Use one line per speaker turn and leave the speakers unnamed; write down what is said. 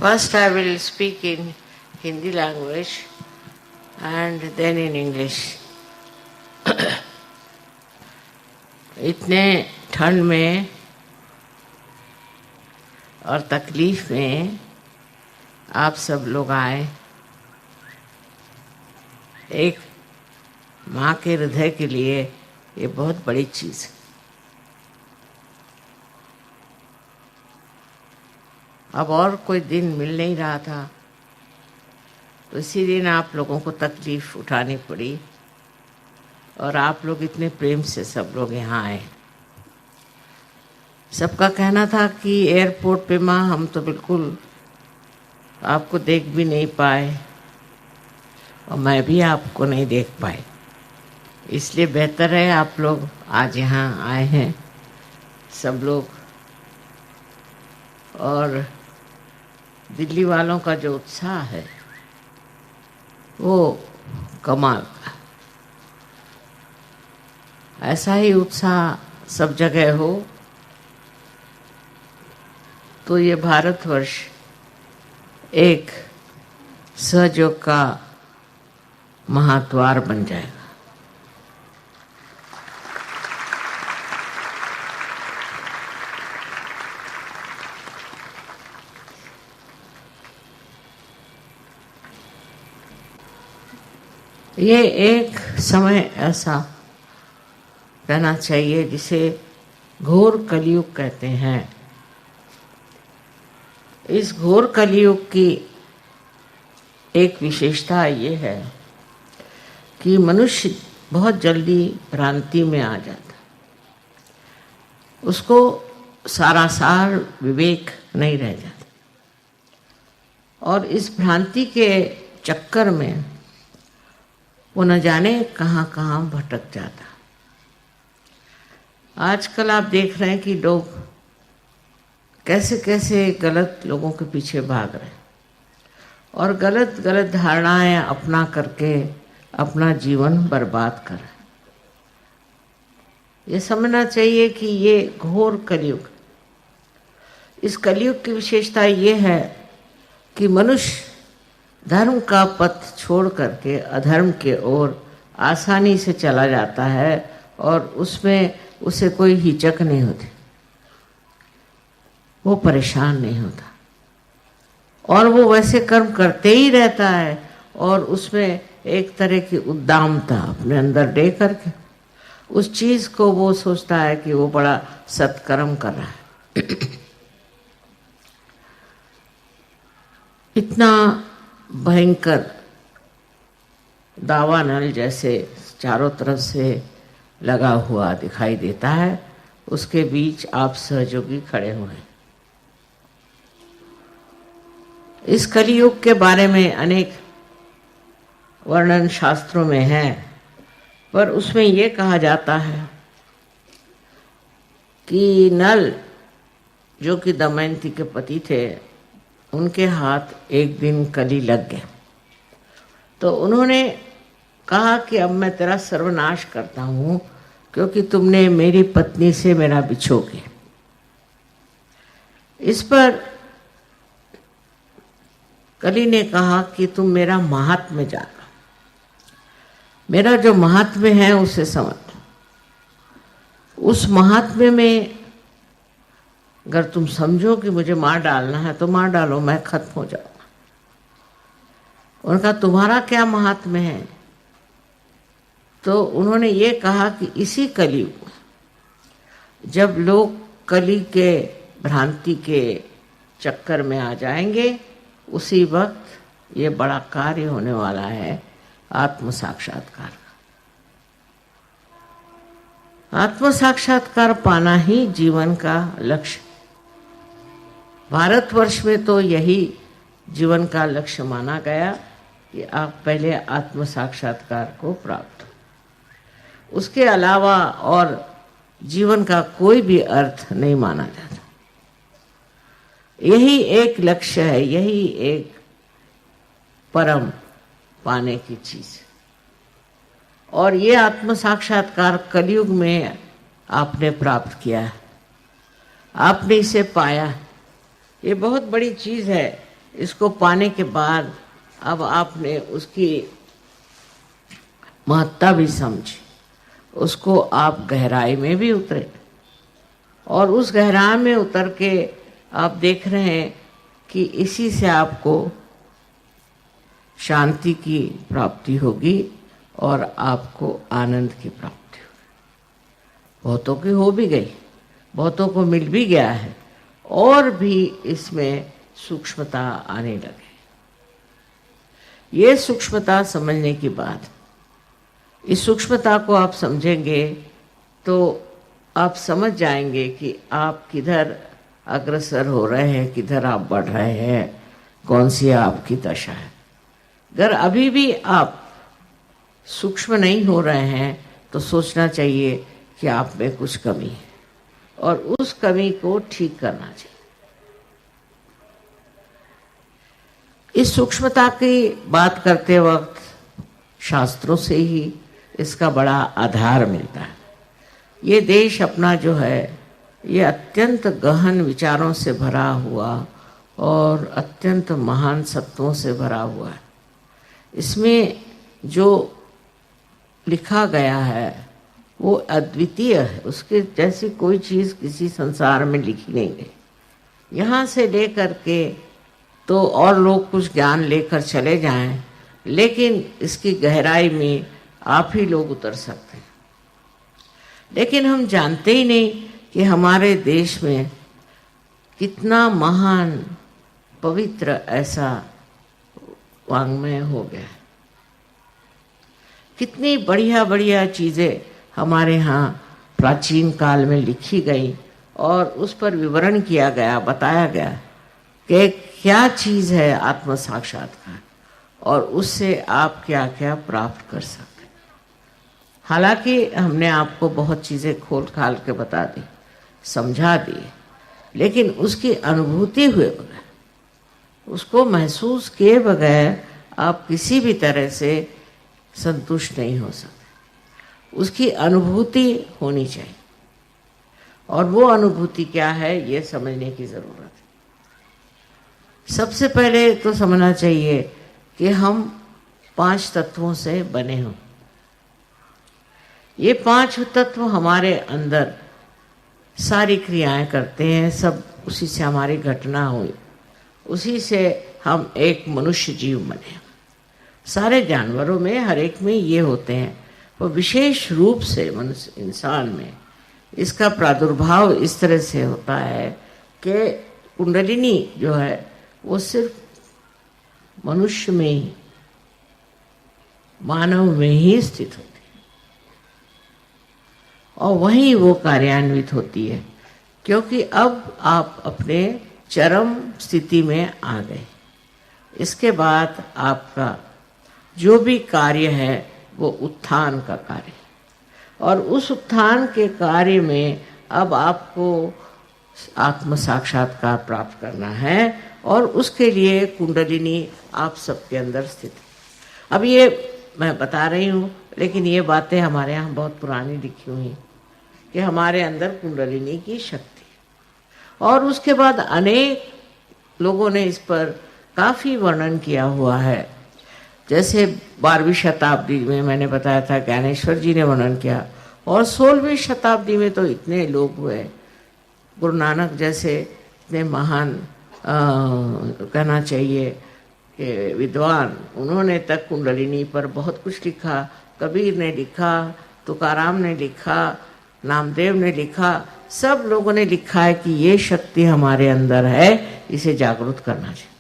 First I will speak in Hindi language and then in English. इतने ठंड में और तकलीफ में आप सब लोग आए। एक माँ के हृदय के लिए ये बहुत बड़ी चीज़ है। अब और कोई दिन मिल नहीं रहा था, तो इसी दिन आप लोगों को तकलीफ उठानी पड़ी और आप लोग इतने प्रेम से सब लोग यहाँ आए। सबका कहना था कि एयरपोर्ट पे माँ हम तो बिल्कुल आपको देख भी नहीं पाए और मैं भी आपको नहीं देख पाई, इसलिए बेहतर है आप लोग आज यहाँ आए हैं सब लोग। और दिल्ली वालों का जो उत्साह है वो कमाल का। ऐसा ही उत्साह सब जगह हो तो ये भारतवर्ष एक सहयोग का महाद्वार बन जाएगा। ये एक समय ऐसा रहना चाहिए जिसे घोर कलयुग कहते हैं। इस घोर कलयुग की एक विशेषता ये है कि मनुष्य बहुत जल्दी भ्रांति में आ जाता, उसको सारासार विवेक नहीं रह जाता और इस भ्रांति के चक्कर में वो न जाने कहाँ कहाँ भटक जाता। आजकल आप देख रहे हैं कि लोग कैसे कैसे गलत लोगों के पीछे भाग रहे हैं और गलत गलत धारणाएं अपना करके अपना जीवन बर्बाद कर रहे हैं। ये समझना चाहिए कि ये घोर कलयुग, इस कलयुग की विशेषता ये है कि मनुष्य धर्म का पथ छोड़ करके अधर्म के ओर आसानी से चला जाता है और उसमें उसे कोई हिचक नहीं होती, वो परेशान नहीं होता और वो वैसे कर्म करते ही रहता है और उसमें एक तरह की उद्दामता अपने अंदर दे करके उस चीज़ को वो सोचता है कि वो बड़ा सत्कर्म कर रहा है। इतना भयंकर दावानल जैसे चारों तरफ से लगा हुआ दिखाई देता है, उसके बीच आप सहयोगी खड़े हुए हैं। इस कलियुग के बारे में अनेक वर्णन शास्त्रों में है, पर उसमें ये कहा जाता है कि नल जो कि दमयंती के पति थे, उनके हाथ एक दिन कली लग गए तो उन्होंने कहा कि अब मैं तेरा सर्वनाश करता हूँ क्योंकि तुमने मेरी पत्नी से मेरा बिछो किया। इस पर कली ने कहा कि तुम मेरा महात्म्य जानो, मेरा जो महात्म्य है उसे समझ। उस महात्म्य में अगर तुम समझो कि मुझे मार डालना है तो मार डालो, मैं खत्म हो जाऊंगा। उनका तुम्हारा क्या महात्म्य है? तो उन्होंने ये कहा कि इसी कलयुग में जब लोग कली के भ्रांति के चक्कर में आ जाएंगे, उसी वक्त ये बड़ा कार्य होने वाला है आत्म साक्षात्कार का। आत्म साक्षात्कार पाना ही जीवन का लक्ष्य। भारतवर्ष में तो यही जीवन का लक्ष्य माना गया कि आप पहले आत्म साक्षात्कार को प्राप्त हो, उसके अलावा और जीवन का कोई भी अर्थ नहीं माना जाता। यही एक लक्ष्य है, यही एक परम पाने की चीज। और ये आत्म साक्षात्कार कलयुग में आपने प्राप्त किया है, आपने इसे पाया है। ये बहुत बड़ी चीज़ है। इसको पाने के बाद अब आपने उसकी महत्ता भी समझी, उसको आप गहराई में भी उतरे और उस गहराई में उतर के आप देख रहे हैं कि इसी से आपको शांति की प्राप्ति होगी और आपको आनंद की प्राप्ति होगी। बहुतों की हो भी गई, बहुतों को मिल भी गया है, और भी इसमें सूक्ष्मता आने लगे। ये सूक्ष्मता समझने की बात, इस सूक्ष्मता को आप समझेंगे तो आप समझ जाएंगे कि आप किधर अग्रसर हो रहे हैं, किधर आप बढ़ रहे हैं, कौन सी आपकी दशा है। अगर अभी भी आप सूक्ष्म नहीं हो रहे हैं तो सोचना चाहिए कि आप में कुछ कमी है और उस कमी को ठीक करना चाहिए। इस सूक्ष्मता की बात करते वक्त शास्त्रों से ही इसका बड़ा आधार मिलता है। ये देश अपना जो है ये अत्यंत गहन विचारों से भरा हुआ और अत्यंत महान सत्वों से भरा हुआ है। इसमें जो लिखा गया है वो अद्वितीय है, उसके जैसी कोई चीज़ किसी संसार में लिखी नहीं गई। यहाँ से लेकर के तो और लोग कुछ ज्ञान लेकर चले जाएं, लेकिन इसकी गहराई में आप ही लोग उतर सकते हैं। लेकिन हम जानते ही नहीं कि हमारे देश में कितना महान पवित्र ऐसा वाङ्मय हो गया है, कितनी बढ़िया बढ़िया चीज़ें हमारे यहाँ प्राचीन काल में लिखी गई और उस पर विवरण किया गया, बताया गया कि क्या चीज़ है आत्म साक्षात्कार और उससे आप क्या क्या प्राप्त कर सकते। हालांकि हमने आपको बहुत चीज़ें खोल खाल के बता दी, समझा दी, लेकिन उसकी अनुभूति हुए बगैर, उसको महसूस किए बगैर आप किसी भी तरह से संतुष्ट नहीं हो सकते। उसकी अनुभूति होनी चाहिए और वो अनुभूति क्या है ये समझने की ज़रूरत है। सबसे पहले तो समझना चाहिए कि हम 5 तत्वों से बने हों। ये 5 तत्व हमारे अंदर सारी क्रियाएं करते हैं, सब उसी से हमारी घटना हुई, उसी से हम एक मनुष्य जीव बने। सारे जानवरों में हर एक में ये होते हैं, वो विशेष रूप से मनुष्य इंसान में इसका प्रादुर्भाव इस तरह से होता है कि कुंडलिनी जो है वो सिर्फ मनुष्य में ही, मानव में ही स्थित होती है और वहीं वो कार्यान्वित होती है, क्योंकि अब आप अपने चरम स्थिति में आ गए। इसके बाद आपका जो भी कार्य है वो उत्थान का कार्य, और उस उत्थान के कार्य में अब आपको आत्म साक्षात्कार प्राप्त करना है और उसके लिए कुंडलिनी आप सबके अंदर स्थित है। अब ये मैं बता रही हूँ, लेकिन ये बातें हमारे यहाँ बहुत पुरानी लिखी हुई हैं कि हमारे अंदर कुंडलिनी की शक्ति है, और उसके बाद अनेक लोगों ने इस पर काफ़ी वर्णन किया हुआ है। जैसे 12वीं शताब्दी में मैंने बताया था ज्ञानेश्वर जी ने वर्णन किया, और 16वीं शताब्दी में तो इतने लोग हुए, गुरु नानक जैसे इतने महान कहना चाहिए कि विद्वान, उन्होंने तक कुंडलिनी पर बहुत कुछ लिखा। कबीर ने लिखा, तुकाराम ने लिखा, नामदेव ने लिखा, सब लोगों ने लिखा है कि ये शक्ति हमारे अंदर है, इसे जागृत करना चाहिए।